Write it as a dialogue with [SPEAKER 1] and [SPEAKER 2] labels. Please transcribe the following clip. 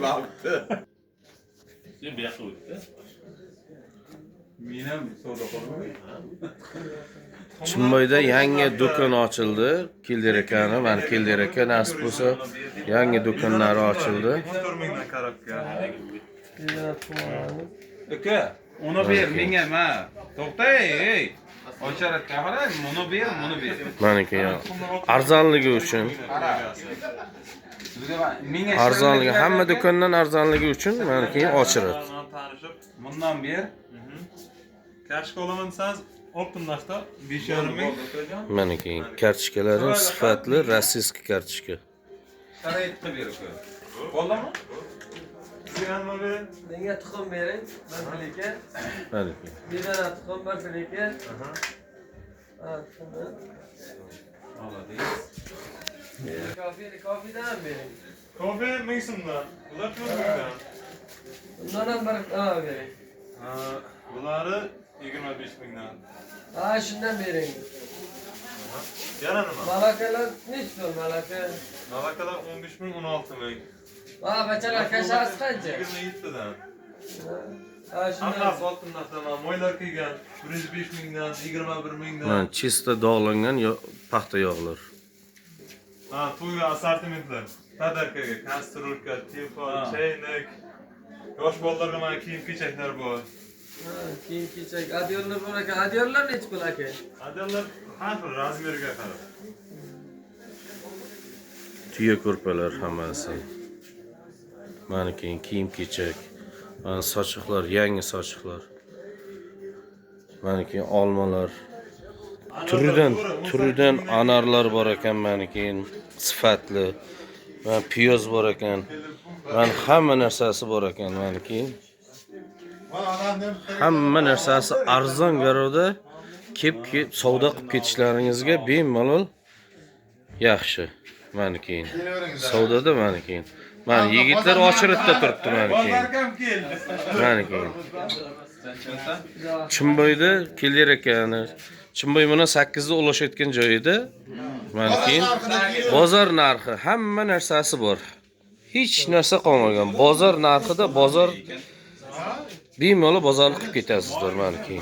[SPEAKER 1] Baktı.
[SPEAKER 2] Sen bir yakta o'tdi.
[SPEAKER 1] Men ham savdo qildim.
[SPEAKER 3] Chimboyda yangi do'kon ochildi. Keldir ekani, mana keldir aka nasib bo'lsa yangi do'konlari ochildi.
[SPEAKER 1] 14 mingdan qarabga.
[SPEAKER 4] Aka, uni ber menga, ma. To'xta, ey. Ocharatga qarang, buni ber, buni ber.
[SPEAKER 3] Meniki arzonligi uchun. Arzonligi, hamma do'kondan arzonligi uchun meniki ochirat.
[SPEAKER 4] Bundan ber.
[SPEAKER 1] Karshka olaman deseniz optim narxda 5,5 ming.
[SPEAKER 3] Meniki kartochkalarim sifatli rossiyskiy kartochka.
[SPEAKER 4] Sharoitda ber aka. Bo'ldimi?
[SPEAKER 1] Sizga bering.
[SPEAKER 5] Menga tuxum bering, bir filika.
[SPEAKER 3] Meniki.
[SPEAKER 5] Bir dona tuxum, bir filika. Ha, tuxumni.
[SPEAKER 4] Oladiz.
[SPEAKER 5] Kofidan ham bering.
[SPEAKER 1] Kofe 1000 so'mdan. Ular 4 mingdan.
[SPEAKER 5] Undan ham bir bering.
[SPEAKER 1] Bulari 25 mingdan.
[SPEAKER 5] Ha, shundan bering.
[SPEAKER 1] Yana nima?
[SPEAKER 5] Malakalar nechta malaka?
[SPEAKER 1] Malakalar 15 ming, 16 ming.
[SPEAKER 5] Ha, bachalar kashasi qancha?
[SPEAKER 1] 27 tadan.
[SPEAKER 5] Ha, shundan.
[SPEAKER 1] Hammasi oltin narsadan moylar kelgan 105 mingdan, 21 mingdan.
[SPEAKER 3] Mana chista dog'langan paxta yog'lar.
[SPEAKER 1] Ha, to'yga assortimentlar. Tadarkaga, kastrulka, telefon, chaynak. Yosh bolalarga mana kiyim-kechaklar bor.
[SPEAKER 5] Ha, kiyim-kechak. Adyollar bor ekan. Adyollar nech pul aka?
[SPEAKER 1] Adamlar har xil razmeriga qarab.
[SPEAKER 3] Tuya ko'rpalar hammasi. Meniki kiyim-kechak. Mana sochiqlar, yangi sochiqlar. Meniki olmalar. Turidan anarlar bor ekan meniki sifatli. Va piyoz bor ekan. Mana hamma narsasi bor ekan meniki. Hamma narsasi arzon garovda kelib savdo qilib ketishlaringizga bemalol yaxshi. Meniki savdoda meniki. Mana yigitlar ochiratda turibdi meniki.
[SPEAKER 1] Bozorga keldi.
[SPEAKER 3] Meniki. Chimboyda kelar ekani. Chimboy mana 8 da ulashayotgan joyida meniki bozor narxi, hamma narsasi bor. Hech narsa qolmagan. Bozor narxida bozor bemalol bozorlik qilib ketasizlar meniki.